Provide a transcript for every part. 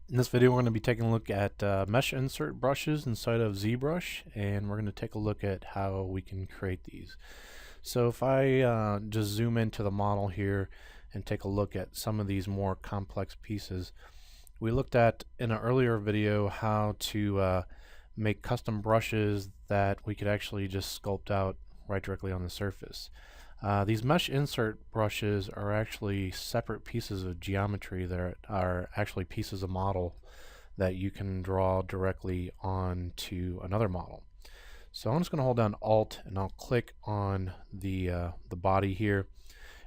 In this video, we're going to be taking a look at mesh insert brushes inside of ZBrush, and we're going to take a look at how we can create these. So if I just zoom into the model here and take a look at some of these more complex pieces, we looked at in an earlier video how to make custom brushes that we could actually just sculpt out right directly on the surface. These mesh insert brushes are actually separate pieces of geometry that are actually pieces of model that you can draw directly onto another model. So I'm just going to hold down Alt and I'll click on the body here,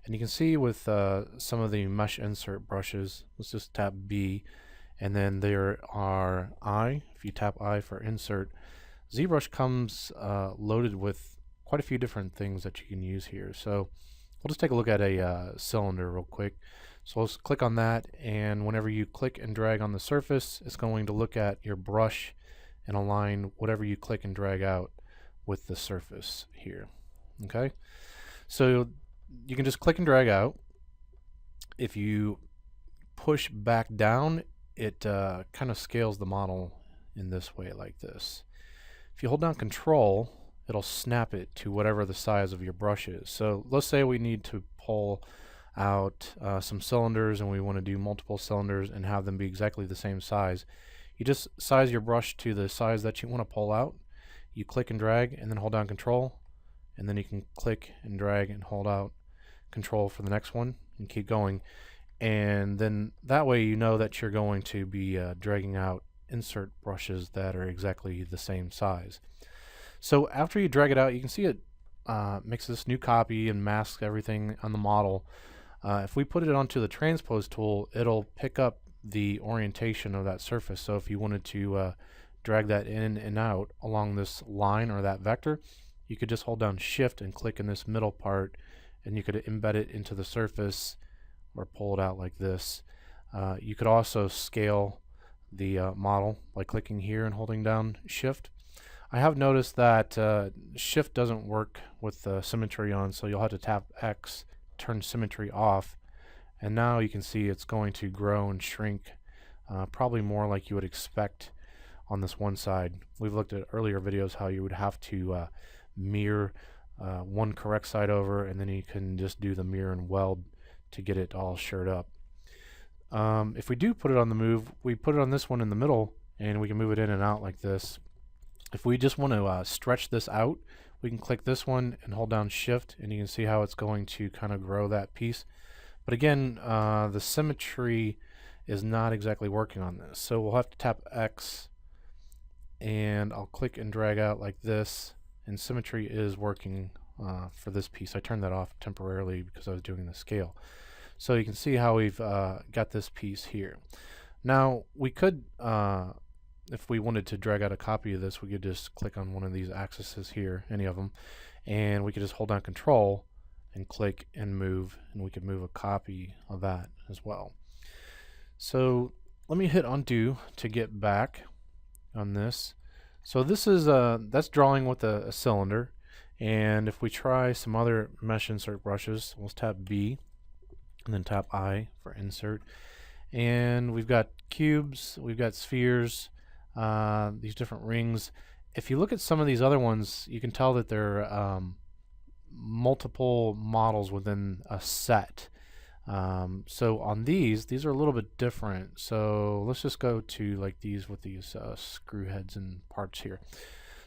and you can see with some of the mesh insert brushes, let's just tap B, and then there are I. If you tap I for insert, ZBrush comes loaded with quite a few different things that you can use here. So we'll just take a look at a cylinder real quick. So let's click on that, and whenever you click and drag on the surface, it's going to look at your brush and align whatever you click and drag out with the surface here. Okay, so you can just click and drag out. If you push back down, it kind of scales the model in this way, like this. If you hold down Control, it'll snap it to whatever the size of your brush is. So let's say we need to pull out some cylinders and we want to do multiple cylinders and have them be exactly the same size. You just size your brush to the size that you want to pull out. You click and drag and then hold down Control, and then you can click and drag and hold out Control for the next one and keep going. And then that way you know that you're going to be dragging out insert brushes that are exactly the same size. So after you drag it out, you can see it makes this new copy and masks everything on the model. If we put it onto the transpose tool, it'll pick up the orientation of that surface. So if you wanted to drag that in and out along this line or that vector, you could just hold down Shift and click in this middle part, and you could embed it into the surface or pull it out like this. You could also scale the model by clicking here and holding down Shift. I have noticed that Shift doesn't work with symmetry on, so you'll have to tap X, turn symmetry off, and now you can see it's going to grow and shrink probably more like you would expect on this one side. We've looked at earlier videos how you would have to mirror one correct side over, and then you can just do the mirror and weld to get it all shirred up. If we do put it on the move, we put it on this one in the middle, and we can move it in and out like this. If we just want to stretch this out, we can click this one and hold down Shift, and you can see how it's going to kind of grow that piece. But again, the symmetry is not exactly working on this. So we'll have to tap X, and I'll click and drag out like this, and symmetry is working for this piece. I turned that off temporarily because I was doing the scale. So you can see how we've got this piece here. Now we could if we wanted to drag out a copy of this, we could just click on one of these axes here, any of them, and we could just hold down Control and click and move, and we could move a copy of that as well. So let me hit undo to get back on this. So this is that's drawing with a cylinder, and if we try some other mesh insert brushes, we'll tap B and then tap I for insert, and we've got cubes, we've got spheres, these different rings. If you look at some of these other ones, you can tell that they're multiple models within a set. So on these are a little bit different. So let's just go to like these with these screw heads and parts here.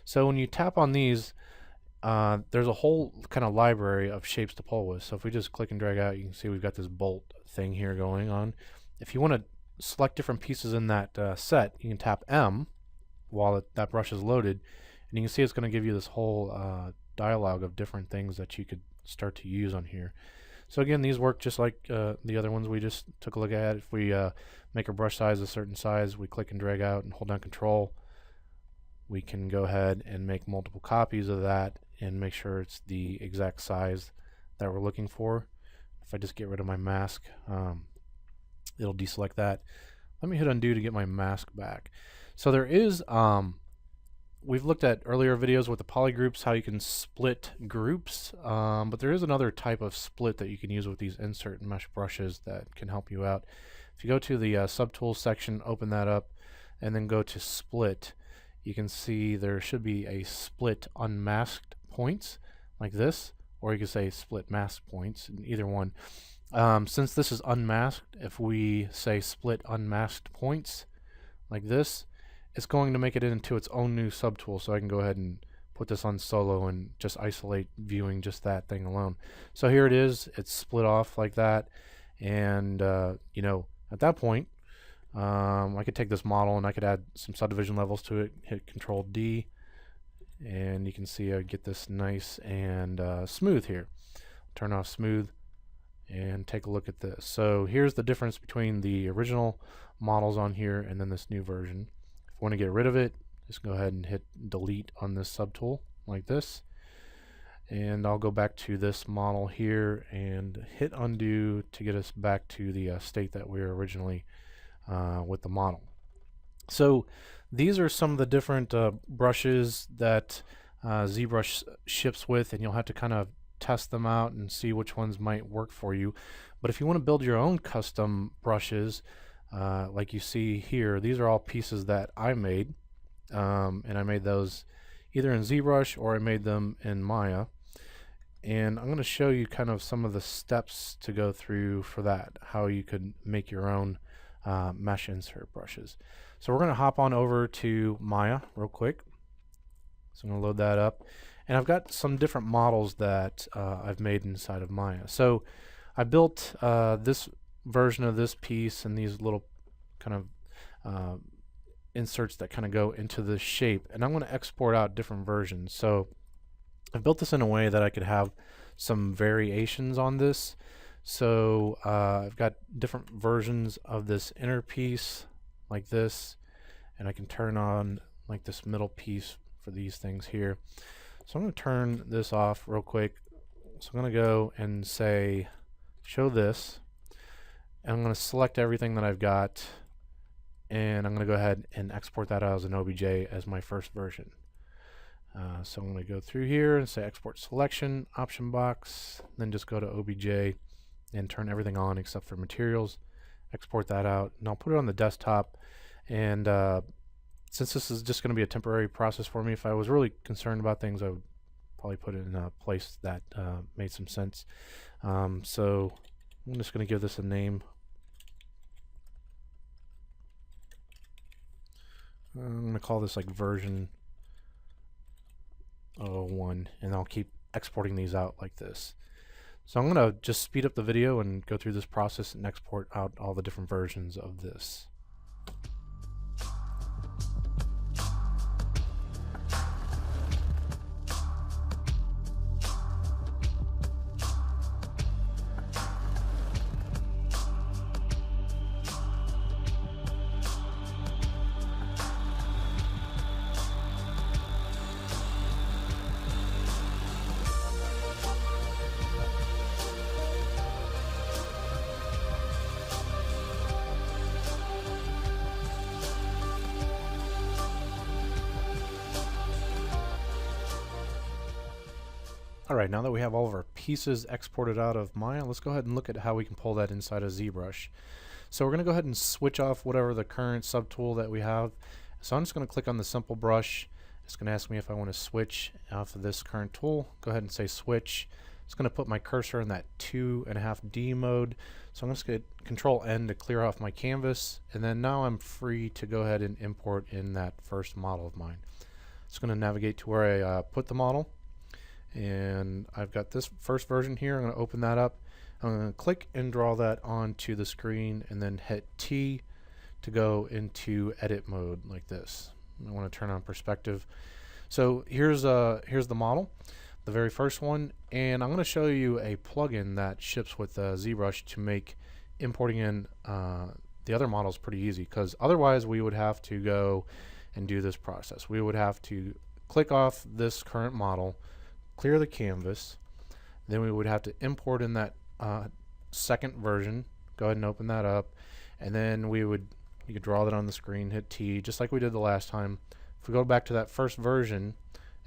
So when you tap on these, there's a whole kind of library of shapes to pull with. So if we just click and drag out, you can see we've got this bolt thing here going on. If you want to select different pieces in that set, you can tap M while that brush is loaded, and you can see it's going to give you this whole dialog of different things that you could start to use on here. So again, these work just like the other ones we just took a look at. If we make a brush size a certain size, we click and drag out and hold down Control, we can go ahead and make multiple copies of that and make sure it's the exact size that we're looking for. If I just get rid of my mask, it'll deselect that. Let me hit undo to get my mask back. So there is, we've looked at earlier videos with the polygroups, how you can split groups, but there is another type of split that you can use with these insert and mesh brushes that can help you out. If you go to the subtools section, open that up, and then go to split, you can see there should be a split unmasked points like this, or you can say split masked points, in either one. Since this is unmasked, if we say split unmasked points like this, it's going to make it into its own new subtool. So I can go ahead and put this on solo and just isolate viewing just that thing alone. So here it is, it's split off like that. And you know, at that point, I could take this model and I could add some subdivision levels to it, hit Control D, and you can see I get this nice and smooth here. Turn off smooth and take a look at this. So here's the difference between the original models on here and then this new version. If you want to get rid of it, just go ahead and hit delete on this subtool like this. And I'll go back to this model here and hit undo to get us back to the state that we were originally with the model. So these are some of the different brushes that ZBrush ships with, and you'll have to kind of test them out and see which ones might work for you. But if you want to build your own custom brushes, like you see here, these are all pieces that I made, and I made those either in ZBrush or I made them in Maya. And I'm going to show you kind of some of the steps to go through for that, how you could make your own mesh insert brushes. So we're going to hop on over to Maya real quick. So I'm going to load that up. And I've got some different models that I've made inside of Maya. So I built this version of this piece and these little kind of inserts that kind of go into the shape. And I'm going to export out different versions. So I've built this in a way that I could have some variations on this. So I've got different versions of this inner piece like this, and I can turn on like this middle piece for these things here. So I'm going to turn this off real quick. So I'm going to go and say show this, and I'm going to select everything that I've got, and I'm going to go ahead and export that out as an OBJ as my first version. So I'm going to go through here and say export selection, option box, then just go to OBJ and turn everything on except for materials, export that out, and I'll put it on the desktop. And since this is just going to be a temporary process for me, if I was really concerned about things, I would probably put it in a place that made some sense. So I'm just going to give this a name. I'm going to call this like version 01, and I'll keep exporting these out like this. So I'm going to just speed up the video and go through this process and export out all the different versions of this. Alright, now that we have all of our pieces exported out of Maya, let's go ahead and look at how we can pull that inside of ZBrush. So we're going to go ahead and switch off whatever the current subtool that we have. So I'm just going to click on the simple brush. It's going to ask me if I want to switch off of this current tool. Go ahead and say switch. It's going to put my cursor in that 2.5D mode. So I'm just going to Control N to clear off my canvas, and then now I'm free to go ahead and import in that first model of mine. It's going to navigate to where I put the model. And I've got this first version here. I'm going to open that up. I'm going to click and draw that onto the screen and then hit T to go into edit mode like this. I want to turn on perspective. So here's the model, the very first one, and I'm going to show you a plugin that ships with ZBrush to make importing in the other models pretty easy, because otherwise we would have to go and do this process. We would have to click off this current model, clear the canvas, then we would have to import in that second version. Go ahead and open that up, and then you could draw that on the screen, hit T, just like we did the last time. If we go back to that first version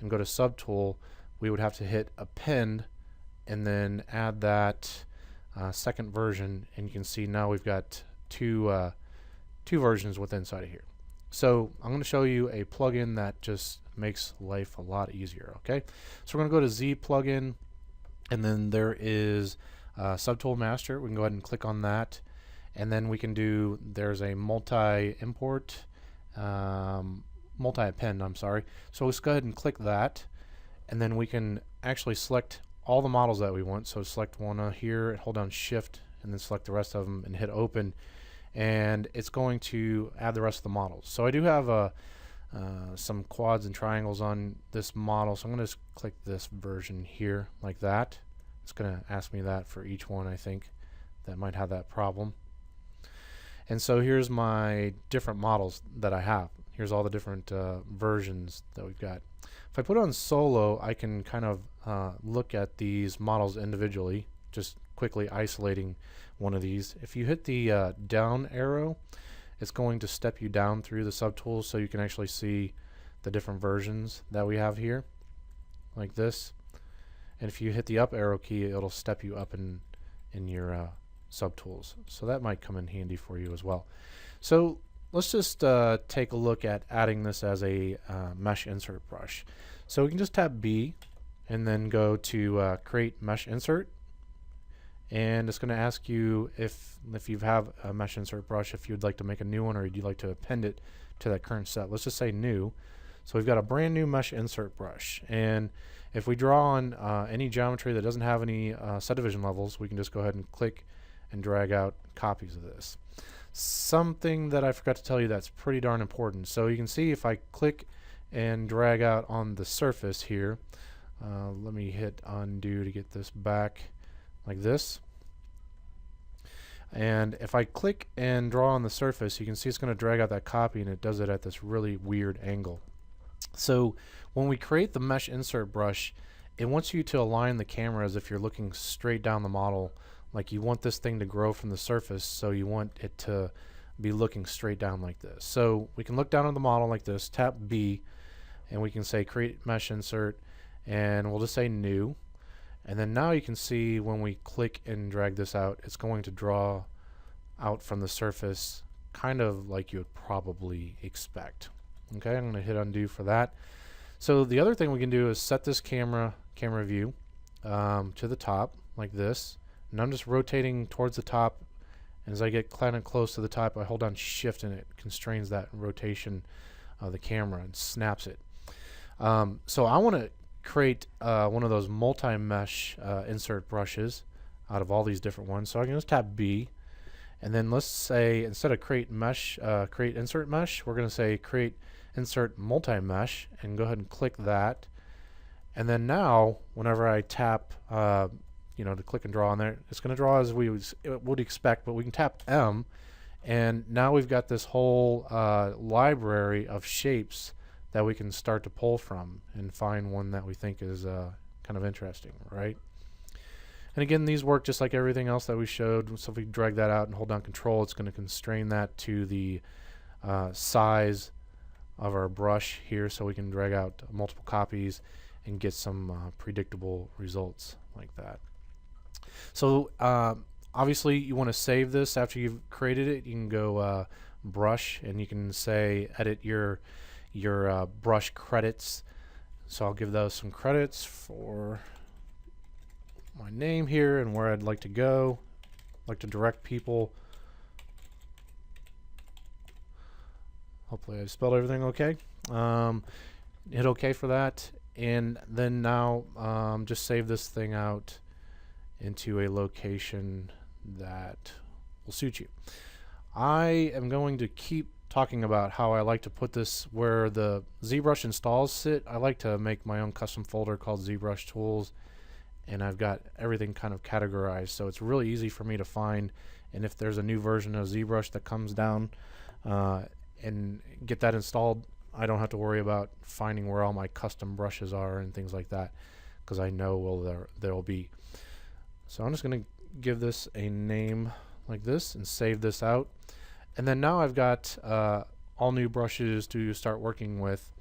and go to subtool, we would have to hit append and then add that second version, and you can see now we've got two versions within inside of here. So I'm going to show you a plugin that just makes life a lot easier. Okay, so we're going to go to Z plugin, and then there is Subtool Master. We can go ahead and click on that, and then we can do, there's a multi-import, multi-append, I'm sorry. So let's go ahead and click that, and then we can actually select all the models that we want. So select one here, hold down Shift, and then select the rest of them and hit open, and it's going to add the rest of the models. So I do have some quads and triangles on this model, so I'm going to click this version here like that. It's going to ask me that for each one. I think that might have that problem. And so here's my different models that I have. Here's all the different versions that we've got. If I put it on solo, I can kind of look at these models individually, just quickly isolating one of these. If you hit the down arrow, it's going to step you down through the subtools so you can actually see the different versions that we have here, like this. And if you hit the up arrow key, it'll step you up in your subtools. So that might come in handy for you as well. So let's just take a look at adding this as a mesh insert brush. So we can just tap B and then go to create mesh insert, and it's going to ask you if you have a mesh insert brush, if you'd like to make a new one or you'd like to append it to that current set. Let's just say new. So we've got a brand new mesh insert brush, and if we draw on any geometry that doesn't have any subdivision levels, we can just go ahead and click and drag out copies of this. Something that I forgot to tell you that's pretty darn important. So you can see if I click and drag out on the surface here, let me hit undo to get this back like this. And if I click and draw on the surface, you can see it's going to drag out that copy, and it does it at this really weird angle. So when we create the mesh insert brush, it wants you to align the camera as if you're looking straight down the model, like you want this thing to grow from the surface, so you want it to be looking straight down like this. So we can look down on the model like this, tap B, and we can say create mesh insert, and we'll just say new. And then now you can see when we click and drag this out, it's going to draw out from the surface kind of like you would probably expect. Okay, I'm going to hit undo for that. So the other thing we can do is set this camera view to the top like this, and I'm just rotating towards the top, and as I get kind of close to the top, I hold down Shift and it constrains that rotation of the camera and snaps it. So I want to create one of those multi-mesh insert brushes out of all these different ones. So I can just tap B, and then let's say instead of create insert mesh, we're going to say create insert multi-mesh, and go ahead and click that. And then now whenever I tap to click and draw on there, it's going to draw as we would expect, but we can tap M, and now we've got this whole library of shapes that we can start to pull from and find one that we think is kind of interesting, right? And again, these work just like everything else that we showed. So if we drag that out and hold down Control, it's going to constrain that to the size of our brush here, so we can drag out multiple copies and get some predictable results like that. So obviously you want to save this after you've created it. You can go brush, and you can say edit your brush credits. So I'll give those some credits for my name here and where I'd like to go. I'd like to direct people. Hopefully I spelled everything okay. Hit OK for that, and then now just save this thing out into a location that will suit you. I am going to keep talking about how I like to put this where the ZBrush installs sit. I like to make my own custom folder called ZBrush Tools, and I've got everything kind of categorized, so it's really easy for me to find. And if there's a new version of ZBrush that comes down and get that installed, I don't have to worry about finding where all my custom brushes are and things like that, because I know where they'll be. So I'm just going to give this a name like this and save this out. And then now I've got all new brushes to start working with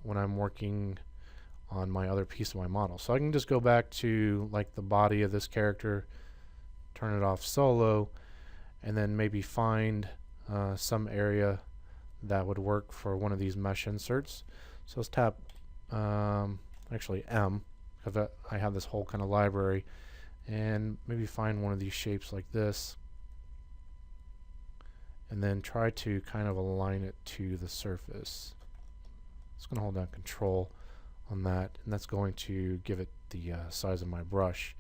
when I'm working on my other piece of my model. So I can just go back to like the body of this character, turn it off solo, and then maybe find some area that would work for one of these mesh inserts. So let's tap actually M, because I have this whole kind of library, and maybe find one of these shapes like this, and then try to kind of align it to the surface. It's going to hold down Control on that, and that's going to give it the size of my brush.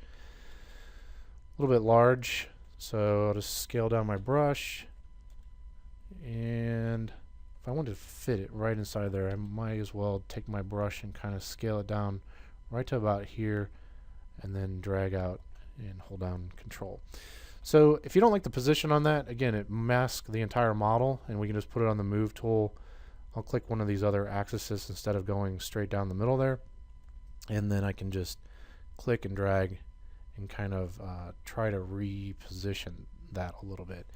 A little bit large, so I'll just scale down my brush, and if I want to fit it right inside there, I might as well take my brush and kind of scale it down right to about here, and then drag out and hold down Control. So if you don't like the position on that, again, it masks the entire model, and we can just put it on the Move tool. I'll click one of these other axes instead of going straight down the middle there, and then I can just click and drag and kind of try to reposition that a little bit.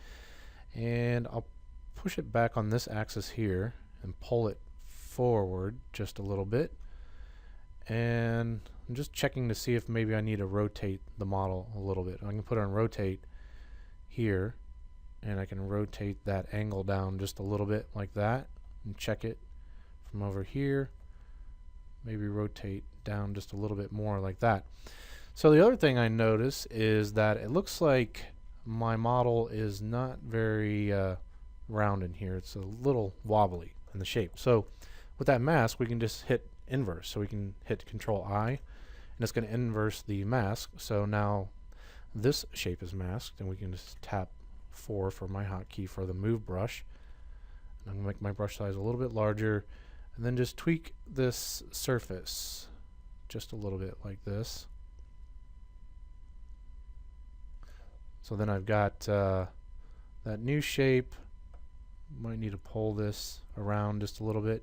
And I'll push it back on this axis here and pull it forward just a little bit, and I'm just checking to see if maybe I need to rotate the model a little bit. I can put on rotate here, and I can rotate that angle down just a little bit like that, and check it from over here, maybe rotate down just a little bit more like that. So the other thing I notice is that it looks like my model is not very round in here. It's a little wobbly in the shape. So with that mask, we can just hit inverse. So we can hit Control I, and it's going to inverse the mask. So now this shape is masked, and we can just tap 4 for my hotkey for the Move brush. And I'm going to make my brush size a little bit larger, and then just tweak this surface just a little bit like this. So then I've got that new shape. Might need to pull this around just a little bit,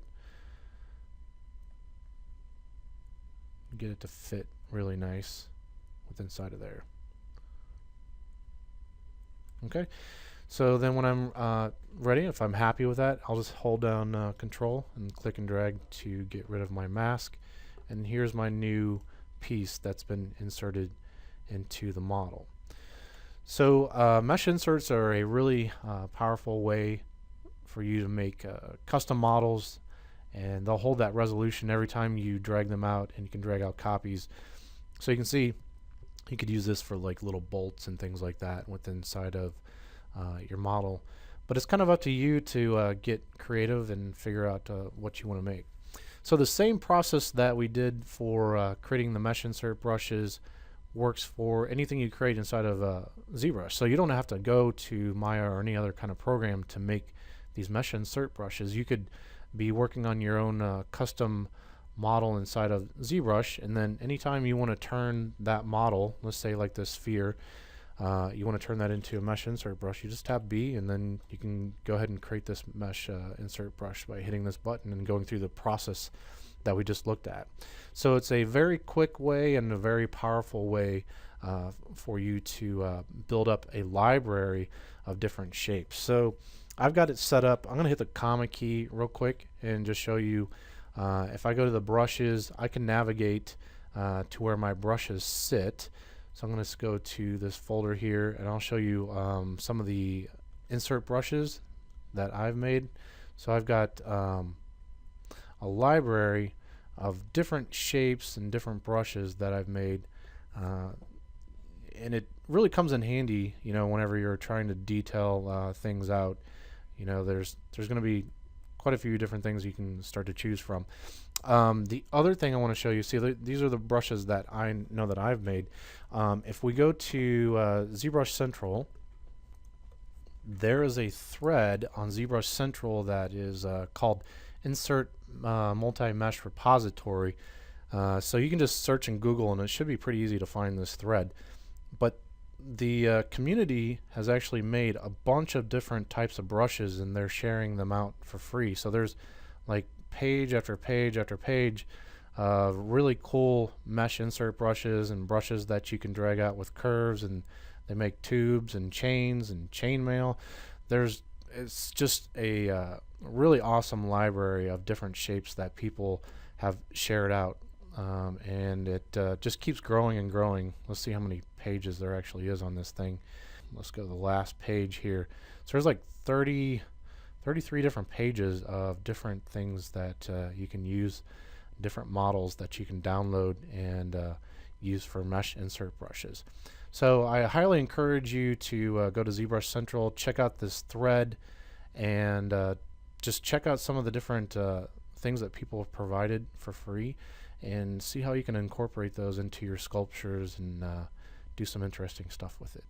get it to fit really nice with inside of there. Okay, so then when I'm ready, if I'm happy with that, I'll just hold down Control and click and drag to get rid of my mask, and here's my new piece that's been inserted into the model. So mesh inserts are a really powerful way for you to make custom models, and they'll hold that resolution every time you drag them out, and you can drag out copies. So you can see you could use this for like little bolts and things like that within inside of your model, but it's kind of up to you to get creative and figure out what you want to make. So the same process that we did for creating the mesh insert brushes works for anything you create inside of ZBrush. So you don't have to go to Maya or any other kind of program to make these mesh insert brushes. You could be working on your own custom model inside of ZBrush, and then anytime you want to turn that model, let's say like this sphere, you want to turn that into a mesh insert brush, you just tap B, and then you can go ahead and create this mesh insert brush by hitting this button and going through the process that we just looked at. So it's a very quick way and a very powerful way for you to build up a library of different shapes. So I've got it set up. I'm going to hit the comma key real quick and just show you. If I go to the brushes, I can navigate to where my brushes sit. So I'm going to go to this folder here, and I'll show you some of the insert brushes that I've made. So I've got a library of different shapes and different brushes that I've made, and it really comes in handy, you know, whenever you're trying to detail things out. You know, there's going to be quite a few different things you can start to choose from. The other thing I want to show you, see, these are the brushes that I know that I've made. If we go to ZBrush Central, there is a thread on ZBrush Central that is called Insert Multi-Mesh Repository. So you can just search in Google, and it should be pretty easy to find this thread. But the community has actually made a bunch of different types of brushes, and they're sharing them out for free. So there's like page after page after page of really cool mesh insert brushes and brushes that you can drag out with curves, and they make tubes and chains and chainmail. It's just a really awesome library of different shapes that people have shared out, and it just keeps growing and growing. Let's see how many pages there actually is on this thing. let's go to the last page here. So there's like 33 different pages of different things that you can use, different models that you can download and use for mesh insert brushes. So I highly encourage you to go to ZBrush Central, check out this thread, and just check out some of the different things that people have provided for free, and see how you can incorporate those into your sculptures and do some interesting stuff with it.